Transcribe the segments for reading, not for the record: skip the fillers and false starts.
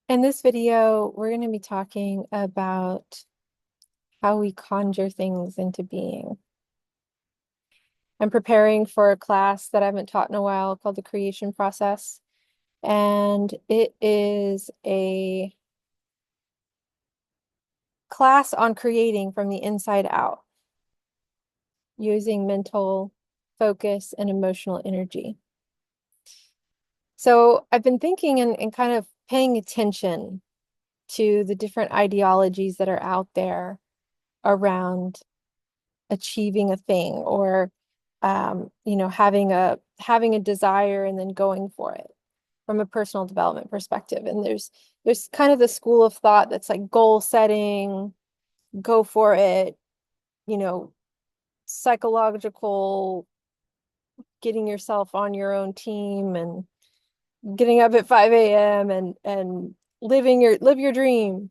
In this video, we're going to be talking about how we conjure things into being. I'm preparing for a class that I haven't taught in a while called the creation process. And it is a class on creating from the inside out using mental focus and emotional energy. So I've been thinking and kind of paying attention to the different ideologies that are out there around achieving a thing or having a desire and then going for it from a personal development perspective. And there's kind of the school of thought that's like goal setting, go for it, you know, psychological, getting yourself on your own team and getting up at 5 a.m. and live your dream.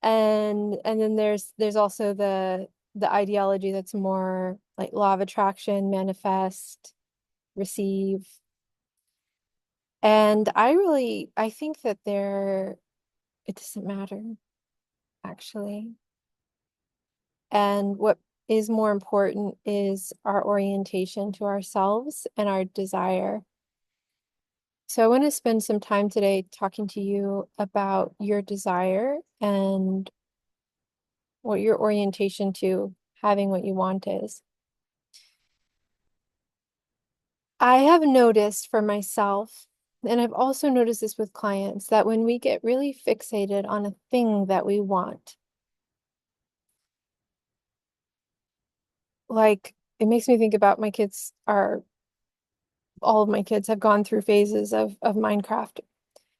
And then there's also the ideology that's more like law of attraction, manifest, receive. And I think that it doesn't matter actually. And what is more important is our orientation to ourselves and our desire. So I want to spend some time today talking to you about your desire and what your orientation to having what you want is. I have noticed for myself, and I've also noticed this with clients, that when we get really fixated on a thing that we want, like it makes me think about all of my kids have gone through phases of Minecraft.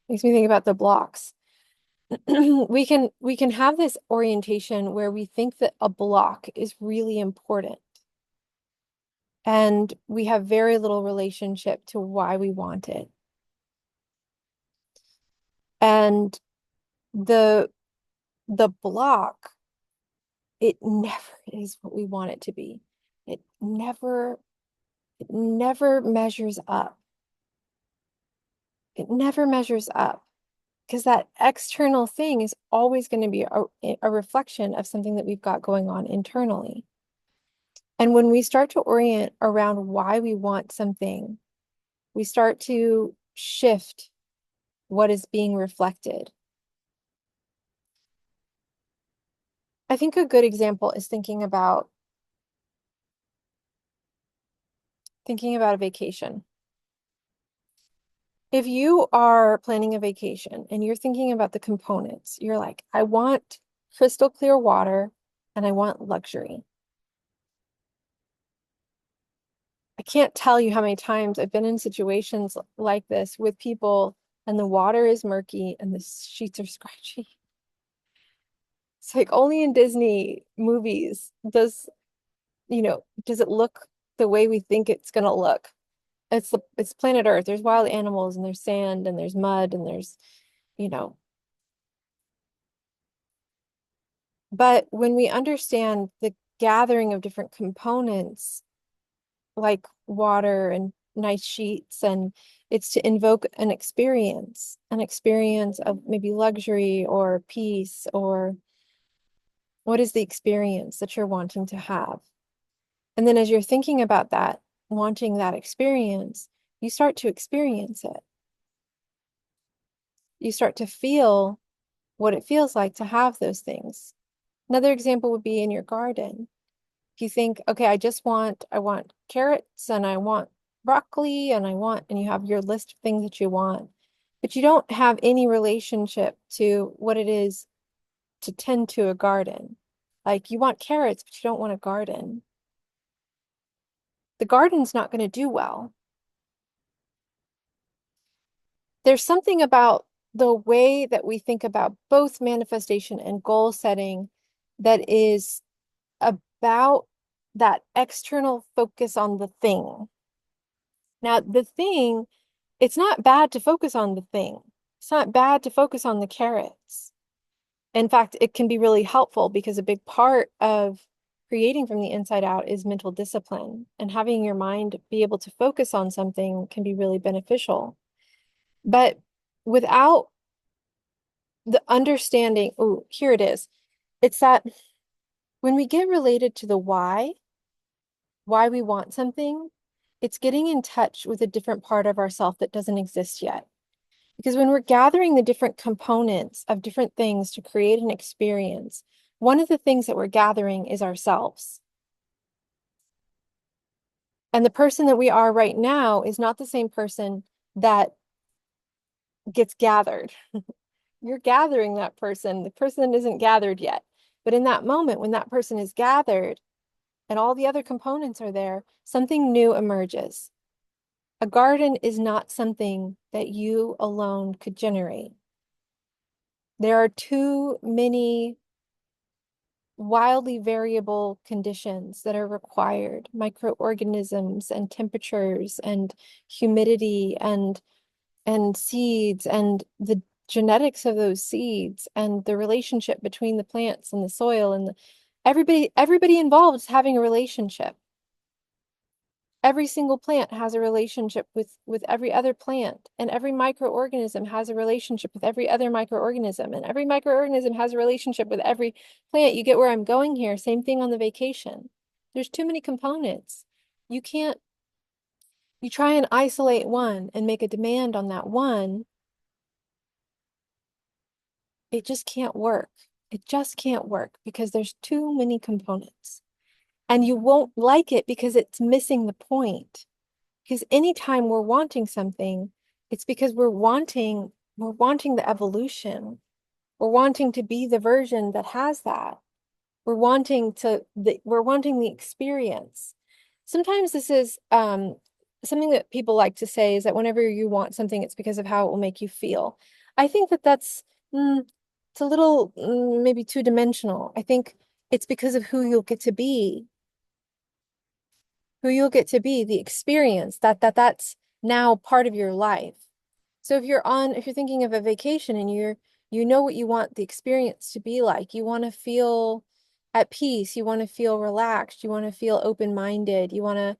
Makes me think about the blocks. We can have this orientation where we think that a block is really important, and we have very little relationship to why we want it. And the the block, it never is what we want it to be. It never measures up. It never measures up because that external thing is always going to be a reflection of something that we've got going on internally. And when we start to orient around why we want something, we start to shift what is being reflected. I think a good example is thinking about a vacation. If you are planning a vacation and you're thinking about the components, you're like, I want crystal clear water and I want luxury. I can't tell you how many times I've been in situations like this with people and the water is murky and the sheets are scratchy. It's like only in Disney movies does it look the way we think it's gonna look. It's planet Earth. There's wild animals and there's sand and there's mud and you know, but when we understand the gathering of different components, like water and nice sheets, and it's to invoke an experience of maybe luxury or peace, or what is the experience that you're wanting to have? And then as you're thinking about that, wanting that experience, you start to experience it. You start to feel what it feels like to have those things. Another example would be in your garden. If you think, okay, I want carrots and I want broccoli and you have your list of things that you want, but you don't have any relationship to what it is to tend to a garden. Like you want carrots, but you don't want a garden. The garden's not going to do well. There's something about the way that we think about both manifestation and goal setting that is about that external focus on the thing. Now, the thing, it's not bad to focus on the thing. It's not bad to focus on the carrots. In fact, it can be really helpful because a big part of creating from the inside out is mental discipline, and having your mind be able to focus on something can be really beneficial. But without the understanding, oh, here it is. It's that when we get related to the why we want something, it's getting in touch with a different part of ourself that doesn't exist yet. Because when we're gathering the different components of different things to create an experience, one of the things that we're gathering is ourselves. And the person that we are right now is not the same person that gets gathered. You're gathering that person. The person isn't gathered yet. But in that moment, when that person is gathered and all the other components are there, something new emerges. A garden is not something that you alone could generate. There are too many wildly variable conditions that are required, microorganisms and temperatures and humidity and seeds and the genetics of those seeds and the relationship between the plants and the soil and everybody involved is having a relationship. Every single plant has a relationship with every other plant, and every microorganism has a relationship with every other microorganism, and every microorganism has a relationship with every plant. You get where I'm going here. Same thing on the vacation. There's too many components. You can't, you try and isolate one and make a demand on that one, it just can't work. It just can't work because there's too many components. And you won't like it because it's missing the point. Because anytime we're wanting something, it's because we're wanting the evolution. We're wanting to be the version that has that. We're wanting the experience. Sometimes this is something that people like to say is that whenever you want something, it's because of how it will make you feel. I think that that's it's a little maybe two-dimensional. I think it's because of who you'll get to be, the experience that's now part of your life. So if you're thinking of a vacation and you know what you want the experience to be like, you want to feel at peace, you want to feel relaxed, you want to feel open-minded, you want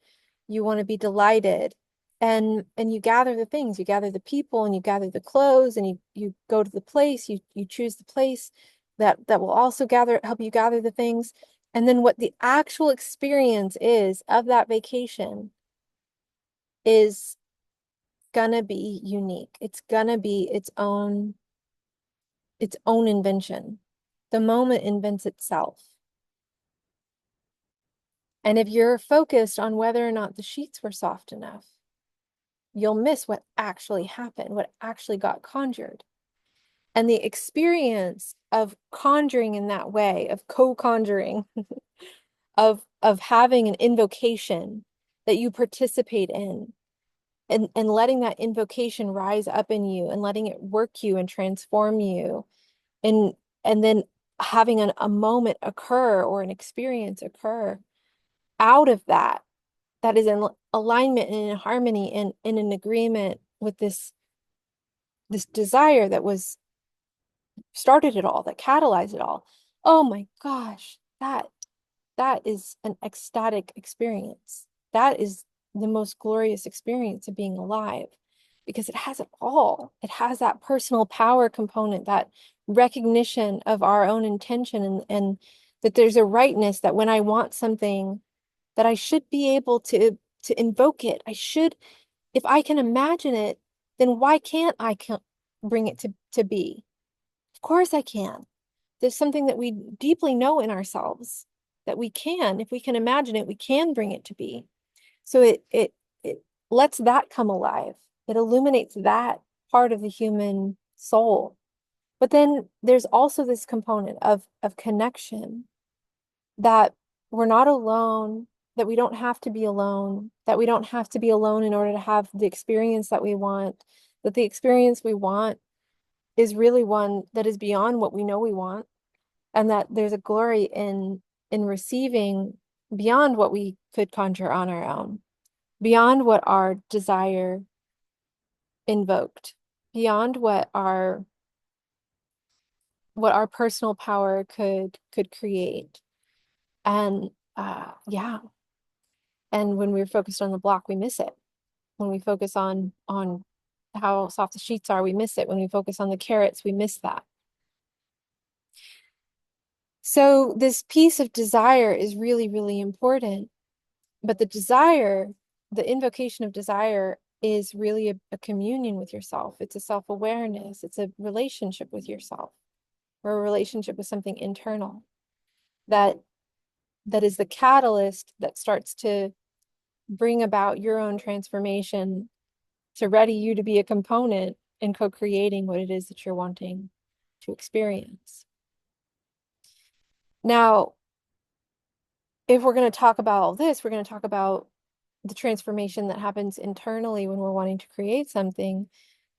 to be delighted. And you gather the things, you gather the people and you gather the clothes and you go to the place, you choose the place that will also help you gather the things. And then what the actual experience is of that vacation is gonna be unique. It's gonna be its own invention. The moment invents itself. And if you're focused on whether or not the sheets were soft enough, you'll miss what actually happened, what actually got conjured. And the experience of conjuring in that way, of co-conjuring, of having an invocation that you participate in, and letting that invocation rise up in you and letting it work you and transform you, and then having a moment occur or an experience occur out of that is in alignment and in harmony and in an agreement with this desire that was started it all, that catalyzed it all. Oh my gosh, that is an ecstatic experience. That is the most glorious experience of being alive because it has it all. It has that personal power component, that recognition of our own intention, and that there's a rightness that when I want something, that I should be able to invoke it. I should, if I can imagine it, then why can't bring it to be? Of course I can. There's something that we deeply know in ourselves that we can, if we can imagine it, we can bring it to be. So it lets that come alive. It illuminates that part of the human soul. But then there's also this component of connection, that we're not alone, that we don't have to be alone, that we don't have to be alone in order to have the experience that we want, that the experience we want is really one that is beyond what we know we want, and that there's a glory in receiving beyond what we could conjure on our own, beyond what our desire invoked, beyond what our personal power could create. And yeah. And when we're focused on the block, we miss it. When we focus on how soft the sheets are, we miss it. When we focus on the carrots, we miss that. So this piece of desire is really, really important. But the desire, the invocation of desire is really a communion with yourself. It's a self-awareness. It's a relationship with yourself, or a relationship with something internal that that is the catalyst that starts to bring about your own transformation to ready you to be a component in co-creating what it is that you're wanting to experience. Now, if we're going to talk about all this, we're going to talk about the transformation that happens internally when we're wanting to create something,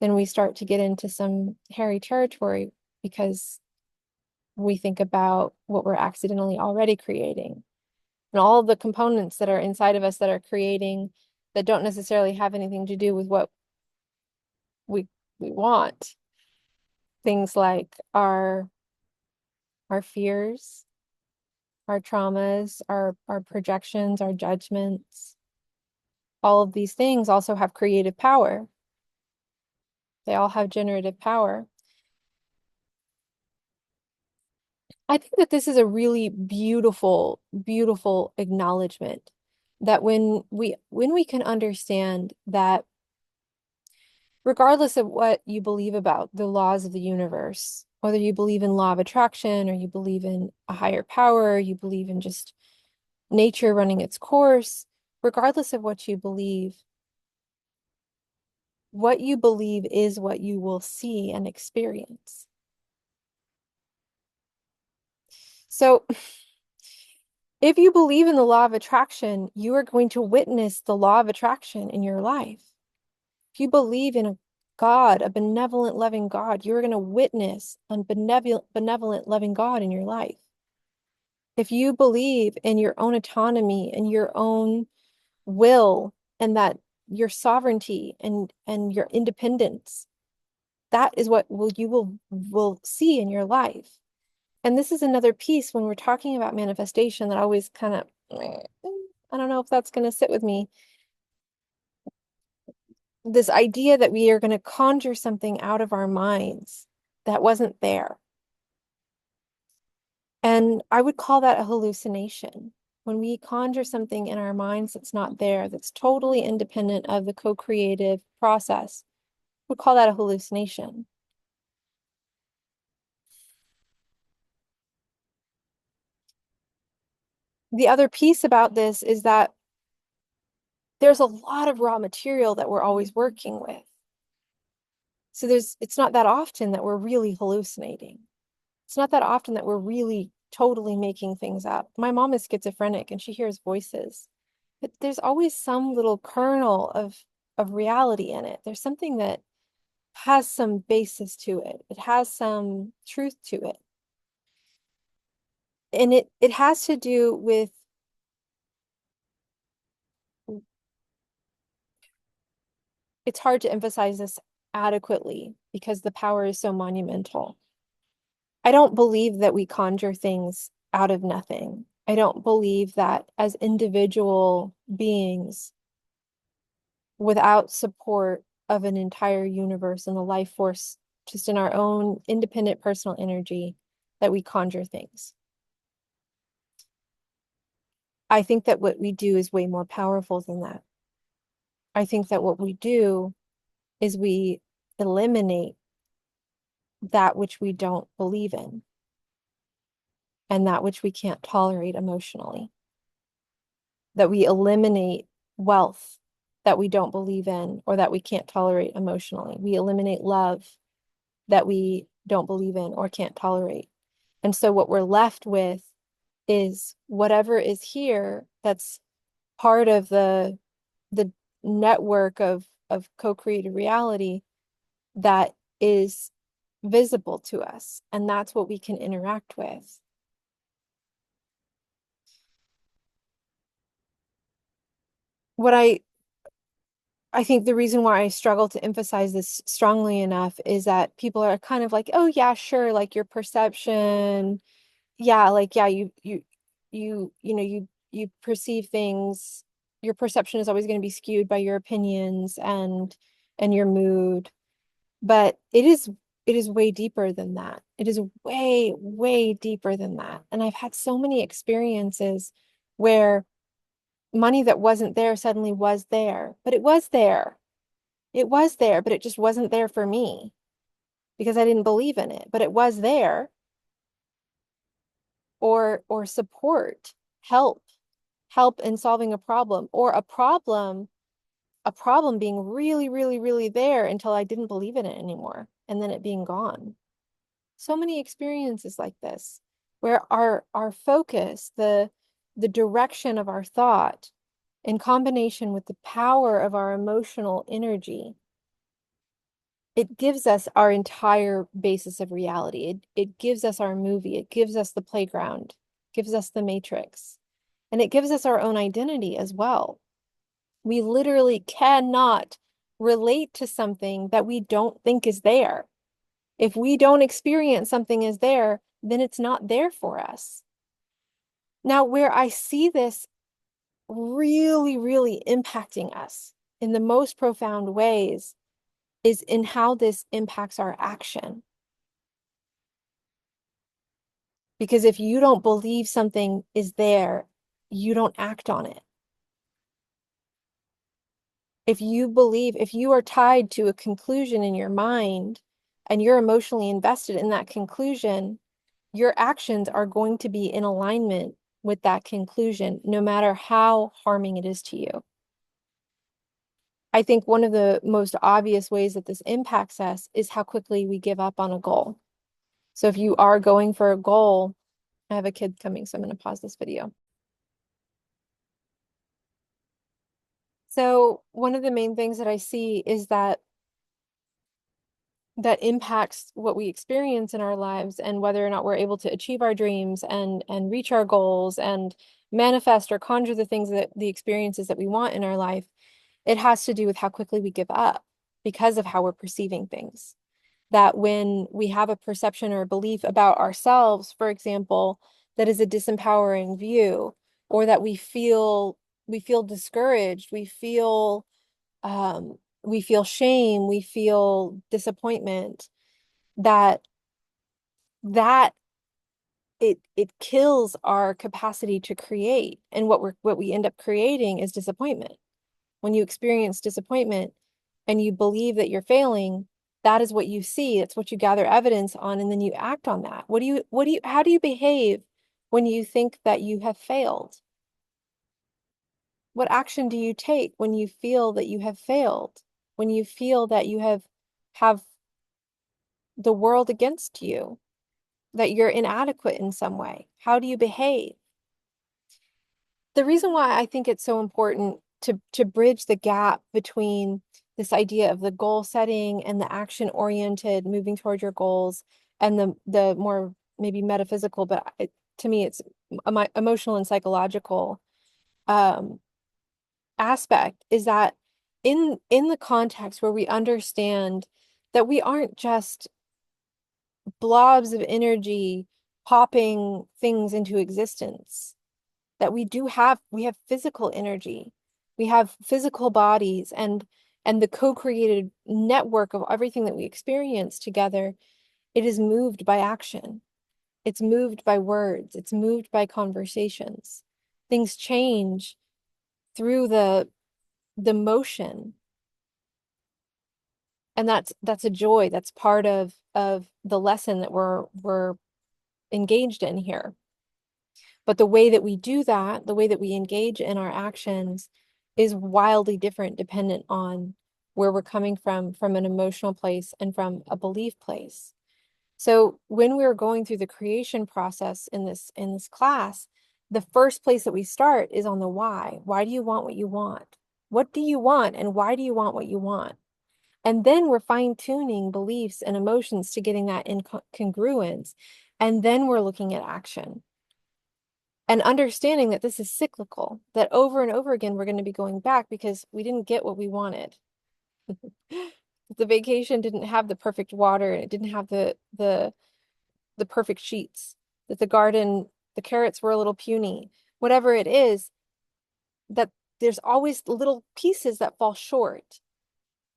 then we start to get into some hairy territory because we think about what we're accidentally already creating and all the components that are inside of us that are creating that don't necessarily have anything to do with what we we want. Things like our fears, our traumas, our projections, our judgments. All of these things also have creative power. They all have generative power. I think that this is a really beautiful, beautiful acknowledgement that when we can understand that regardless of what you believe about the laws of the universe, whether you believe in law of attraction or you believe in a higher power, you believe in just nature running its course, regardless of what you believe is what you will see and experience. So if you believe in the law of attraction, you are going to witness the law of attraction in your life. If you believe in a God, a benevolent, loving God, you're going to witness a benevolent, loving God in your life. If you believe in your own autonomy and your own will and that your sovereignty and your independence, that is what you will see in your life. And this is another piece when we're talking about manifestation that always kind of, I don't know if that's going to sit with me. This idea that we are going to conjure something out of our minds that wasn't there. And I would call that a hallucination. When we conjure something in our minds that's not there, that's totally independent of the co-creative process, we call that a hallucination. The other piece about this is that there's a lot of raw material that we're always working with. So it's not that often that we're really hallucinating. It's not that often that we're really totally making things up. My mom is schizophrenic and she hears voices, but there's always some little kernel of reality in it. There's something that has some basis to it. It has some truth to it. And it has to do with, it's hard to emphasize this adequately because the power is so monumental. I don't believe that we conjure things out of nothing. I don't believe that as individual beings, without support of an entire universe and the life force, just in our own independent personal energy, that we conjure things. I think that what we do is way more powerful than that. I think that what we do is we eliminate that which we don't believe in and that which we can't tolerate emotionally. That we eliminate wealth that we don't believe in or that we can't tolerate emotionally. We eliminate love that we don't believe in or can't tolerate. And so what we're left with is whatever is here that's part of the network of co-created reality that is visible to us. And that's what we can interact with. What I think the reason why I struggle to emphasize this strongly enough is that people are kind of like, oh yeah, sure, like your perception, yeah, like yeah, you perceive things, your perception is always going to be skewed by your opinions and your mood. But it is way deeper than that. It is way, way deeper than that. And I've had so many experiences where money that wasn't there suddenly was there, but it was there. It was there, but it just wasn't there for me because I didn't believe in it, but it was there. Or support, help in solving a problem, or a problem being really, really, really there until I didn't believe in it anymore, and then it being gone. So many experiences like this, where our focus, the direction of our thought, in combination with the power of our emotional energy, it gives us our entire basis of reality. It gives us our movie. It gives us the playground, gives us the matrix, and it gives us our own identity as well. We literally cannot relate to something that we don't think is there. If we don't experience something as there, then it's not there for us. Now, where I see this really, really impacting us in the most profound ways is in how this impacts our action. Because if you don't believe something is there, you don't act on it. If you are tied to a conclusion in your mind and you're emotionally invested in that conclusion, your actions are going to be in alignment with that conclusion, no matter how harming it is to you. I think one of the most obvious ways that this impacts us is how quickly we give up on a goal. So if you are going for a goal, I have a kid coming, so I'm going to pause this video. So one of the main things that I see is that impacts what we experience in our lives and whether or not we're able to achieve our dreams and reach our goals and manifest or conjure the things that the experiences that we want in our life. It has to do with how quickly we give up because of how we're perceiving things. That when we have a perception or a belief about ourselves, for example, that is a disempowering view, or that we feel discouraged, we feel shame, we feel disappointment, that that it kills our capacity to create. And what we end up creating is disappointment. When you experience disappointment and you believe that you're failing, that is what you see. It's what you gather evidence on, and then you act on that. How do you behave when you think that you have failed? What action do you take when you feel that you have failed? When you feel that you have the world against you, that you're inadequate in some way? How do you behave? The reason why I think it's so important to bridge the gap between this idea of the goal setting and the action oriented moving toward your goals and the more maybe metaphysical, but to me it's emotional and psychological um, aspect, is that in the context where we understand that we aren't just blobs of energy popping things into existence, that we have physical energy, we have physical bodies, and the co-created network of everything that we experience together, it is moved by action, it's moved by words, it's moved by conversations. Things change through the motion, and that's a joy. That's part of the lesson that we're engaged in here. But the way that we do that, the way that we engage in our actions, is wildly different dependent on where we're coming from an emotional place and from a belief place. So when we're going through the creation process in this class, the first place that we start is on the why. Why do you want what you want? What do you want, and why do you want what you want? And then we're fine-tuning beliefs and emotions to getting that in congruence. And then we're looking at action and understanding that this is cyclical, that over and over again, we're going to be going back because we didn't get what we wanted. The vacation didn't have the perfect water, and it didn't have the perfect sheets, that the garden, the carrots were a little puny, whatever it is, that there's always little pieces that fall short.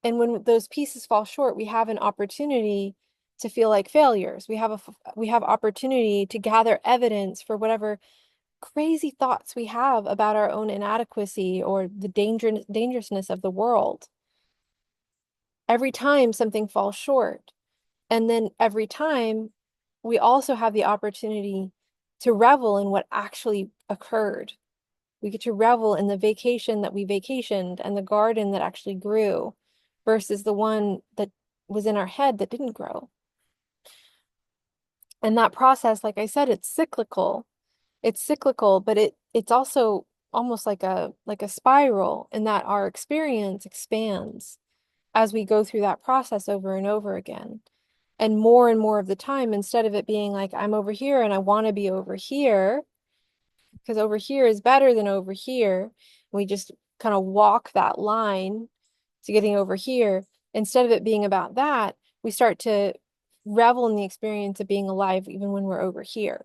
And when those pieces fall short, we have an opportunity to feel like failures. We have opportunity to gather evidence for whatever crazy thoughts we have about our own inadequacy or the dangerousness of the world. Every time something falls short. And then every time we also have the opportunity to revel in what actually occurred. We get to revel in the vacation that we vacationed and the garden that actually grew versus the one that was in our head that didn't grow. And that process, like I said, it's cyclical. It's cyclical, but it's also almost like a spiral in that our experience expands as we go through that process over and over again. And more of the time, instead of it being like, I'm over here and I want to be over here, because over here is better than over here. We just kind of walk that line to getting over here. Instead of it being about that, we start to revel in the experience of being alive even when we're over here.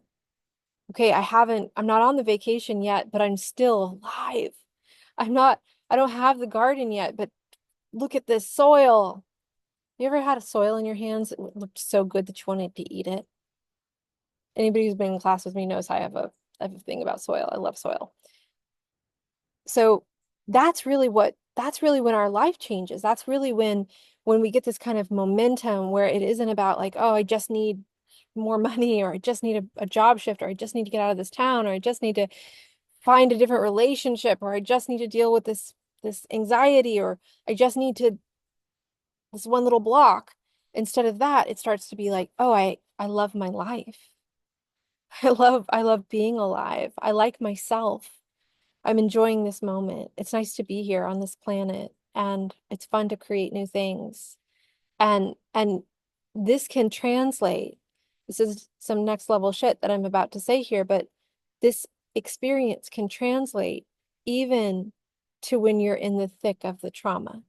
Okay, I'm not on the vacation yet, but I'm still alive. I don't have the garden yet, but look at this soil. You ever had a soil in your hands that looked so good that you wanted to eat it? Anybody who's been in class with me knows I have a thing about soil. I love soil. So that's really when our life changes. That's really when we get this kind of momentum where it isn't about like, oh, I just need more money, or I just need a job shift, or I just need to get out of this town, or I just need to find a different relationship, or I just need to deal with this anxiety, or I just need to this one little block. Instead of that, it starts to be like, oh, I love my life. I love being alive. I like myself. I'm enjoying this moment. It's nice to be here on this planet, and it's fun to create new things. And this can translate. This is some next level shit that I'm about to say here, but this experience can translate even to when you're in the thick of the trauma.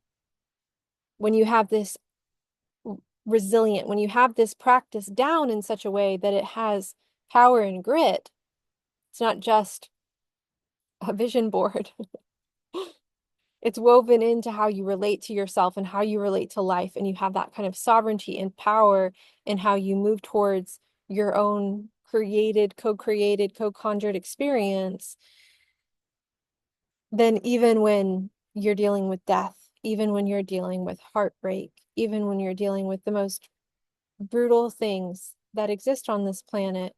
When you have this resilient, when you have this practice down in such a way that it has power and grit, it's not just a vision board. It's woven into how you relate to yourself and how you relate to life. And you have that kind of sovereignty and power in how you move towards your own co-created, co-conjured experience. Then even when you're dealing with death, even when you're dealing with heartbreak, even when you're dealing with the most brutal things that exist on this planet,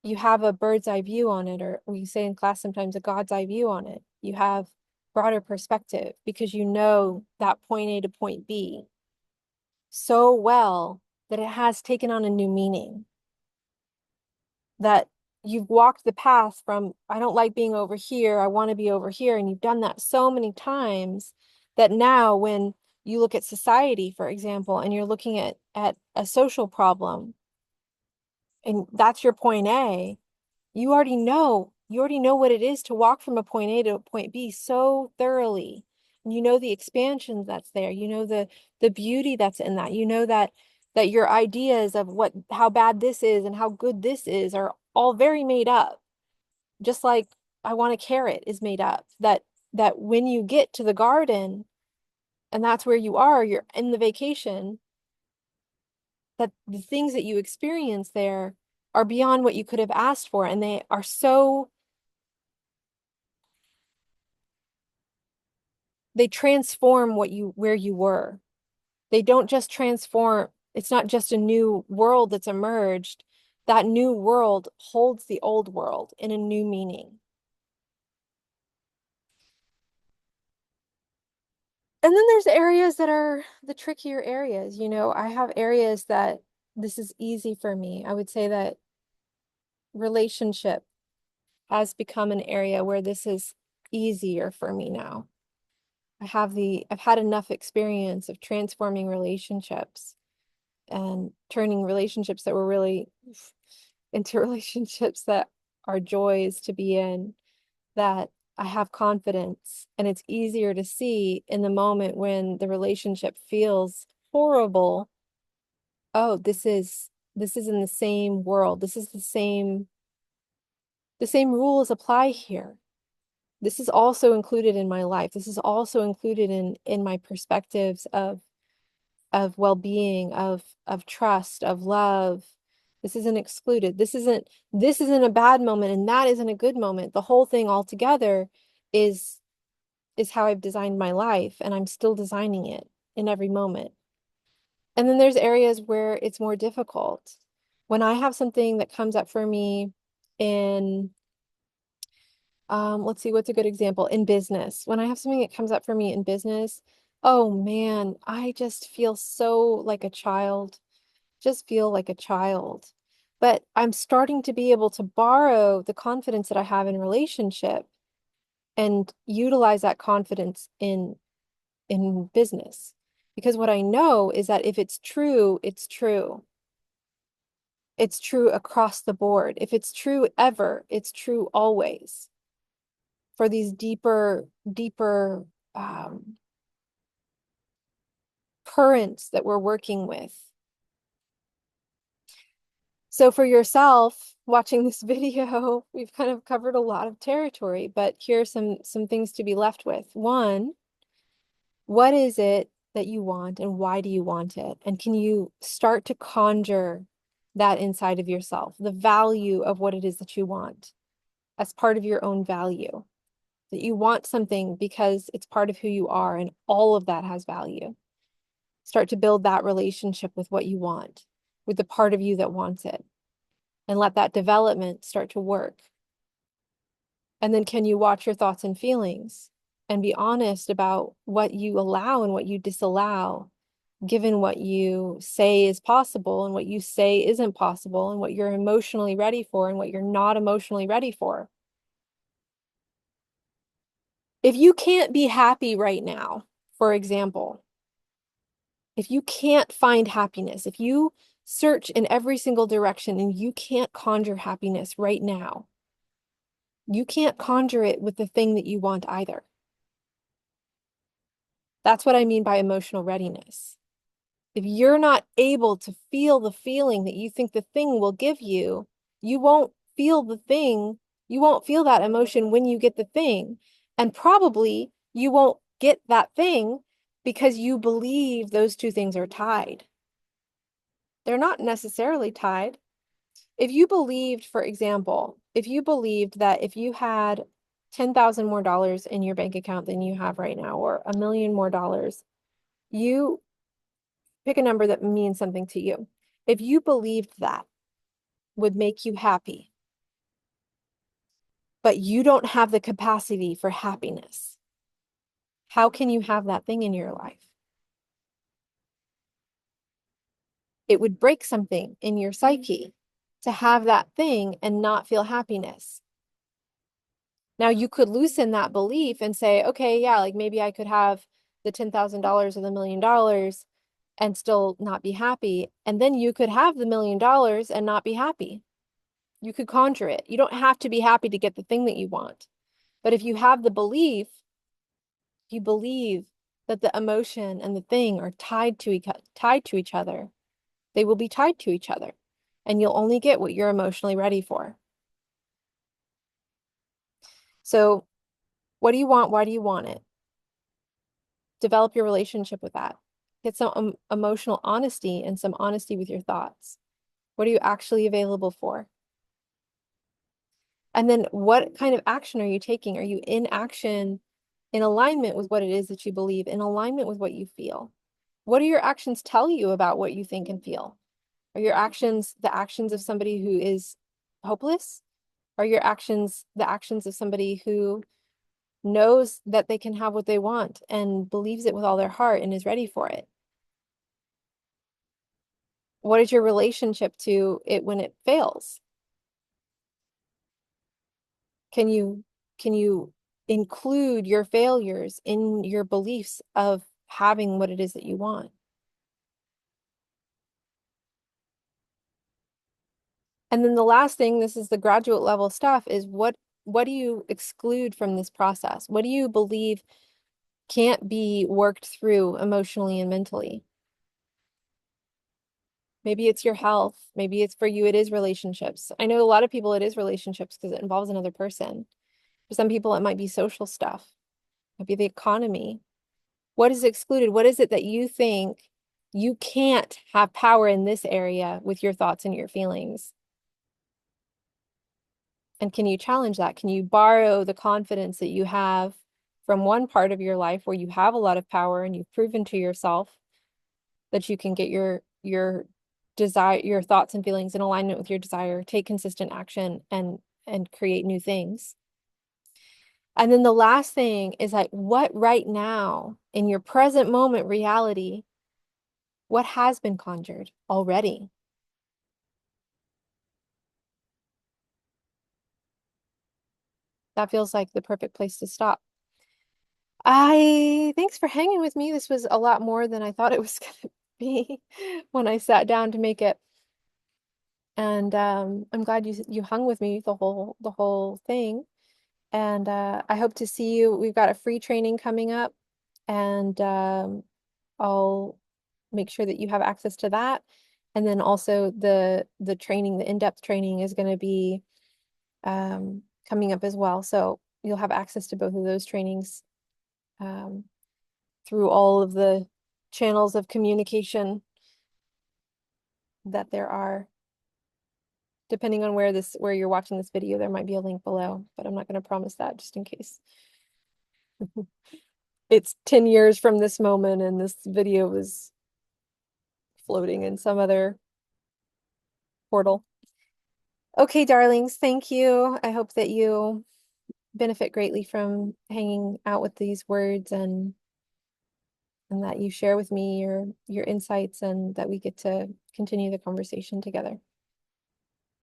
you have a bird's eye view on it, or we say in class sometimes a God's eye view on it. You have broader perspective because you know that point A to point B so well that it has taken on a new meaning. That you've walked the path from, I don't like being over here, I want to be over here. And you've done that so many times that now when you look at society, for example, and you're looking at a social problem, and that's your point A, you already know what it is to walk from a point A to a point B so thoroughly. And you know the expansion that's there. You know the beauty that's in that. You know that your ideas of how bad this is and how good this is are all very made up. Just like I want a carrot is made up. That when you get to the garden and that's where you are, you're in the vacation, that the things that you experience there are beyond what you could have asked for, and they are so they transform where you were. They don't just transform, it's not just a new world that's emerged. That new world holds the old world in a new meaning. And then there's areas that are the trickier areas. You know, I have areas that this is easy for me. I would say that relationship has become an area where this is easier for me now. I've had enough experience of transforming relationships and turning relationships that were really into relationships that are joys to be in, that I have confidence, and it's easier to see in the moment when the relationship feels horrible. Oh, this is in the same world. This is the same rules apply here. This is also included in my life. This is also included in my perspectives of well-being, of trust, of love. This isn't excluded. This isn't a bad moment and that isn't a good moment. The whole thing altogether is how I've designed my life, and I'm still designing it in every moment. And then there's areas where it's more difficult. When I have something that comes up for me in, let's see, what's a good example? In business. When I have something that comes up for me in business, oh man, I just feel so like a child, just feel like a child. But I'm starting to be able to borrow the confidence that I have in relationship and utilize that confidence in business. Because what I know is that if it's true, it's true. It's true across the board. If it's true ever, it's true always. For these deeper currents that we're working with. So for yourself, watching this video, we've kind of covered a lot of territory, but here are some things to be left with. One, what is it that you want and why do you want it? And can you start to conjure that inside of yourself, the value of what it is that you want as part of your own value? That you want something because it's part of who you are, and all of that has value. Start to build that relationship with what you want, with the part of you that wants it, and let that development start to work. And then can you watch your thoughts and feelings and be honest about what you allow and what you disallow, given what you say is possible and what you say isn't possible, and what you're emotionally ready for and what you're not emotionally ready for. If you can't be happy right now, for example, if you can't find happiness, if you search in every single direction and you can't conjure happiness right now, you can't conjure it with the thing that you want either. That's what I mean by emotional readiness. If you're not able to feel the feeling that you think the thing will give you, you won't feel the thing. You won't feel that emotion when you get the thing. And probably you won't get that thing because you believe those two things are tied. They're not necessarily tied. If you believed, for example, if you believed that if you had 10,000 more dollars in your bank account than you have right now, or a million more dollars, you pick a number that means something to you. If you believed that would make you happy, but you don't have the capacity for happiness, how can you have that thing in your life? It would break something in your psyche to have that thing and not feel happiness. Now you could loosen that belief and say, okay, yeah, like maybe I could have the $10,000 or the $1,000,000 and still not be happy. And then you could have the $1,000,000 and not be happy. You could conjure it. You don't have to be happy to get the thing that you want. But if you have the belief, you believe that the emotion and the thing are tied to each other, they will be tied to each other. And you'll only get what you're emotionally ready for. So, what do you want? Why do you want it? Develop your relationship with that. Get some emotional honesty and some honesty with your thoughts. What are you actually available for? And then what kind of action are you taking? Are you in action in alignment with what it is that you believe, in alignment with what you feel? What do your actions tell you about what you think and feel? Are your actions the actions of somebody who is hopeless? Are your actions the actions of somebody who knows that they can have what they want and believes it with all their heart and is ready for it? What is your relationship to it when it fails? Can you include your failures in your beliefs of having what it is that you want? And then the last thing, this is the graduate level stuff, is what do you exclude from this process? What do you believe can't be worked through emotionally and mentally? Maybe it's your health. Maybe it's for you, it is relationships. I know a lot of people, it is relationships because it involves another person. For some people, it might be social stuff, it might be the economy. What is excluded? What is it that you think you can't have power in this area with your thoughts and your feelings. And can you challenge that? Can you borrow the confidence that you have from one part of your life where you have a lot of power and you've proven to yourself that you can get your desire, your thoughts and feelings in alignment with your desire, take consistent action and create new things. And then the last thing is like, what right now in your present moment reality, what has been conjured already? That feels like the perfect place to stop. Thanks for hanging with me. This was a lot more than I thought it was gonna be when I sat down to make it. And I'm glad you hung with me the whole thing. And I hope to see you. We've got a free training coming up, and I'll make sure that you have access to that. And then also the training, the in-depth training is going to be coming up as well. So you'll have access to both of those trainings um, through all of the channels of communication that there are. Depending on where you're watching this video, there might be a link below, but I'm not going to promise that just in case. It's 10 years from this moment and this video is floating in some other portal. Okay, darlings, thank you. I hope that you benefit greatly from hanging out with these words and that you share with me your insights and that we get to continue the conversation together.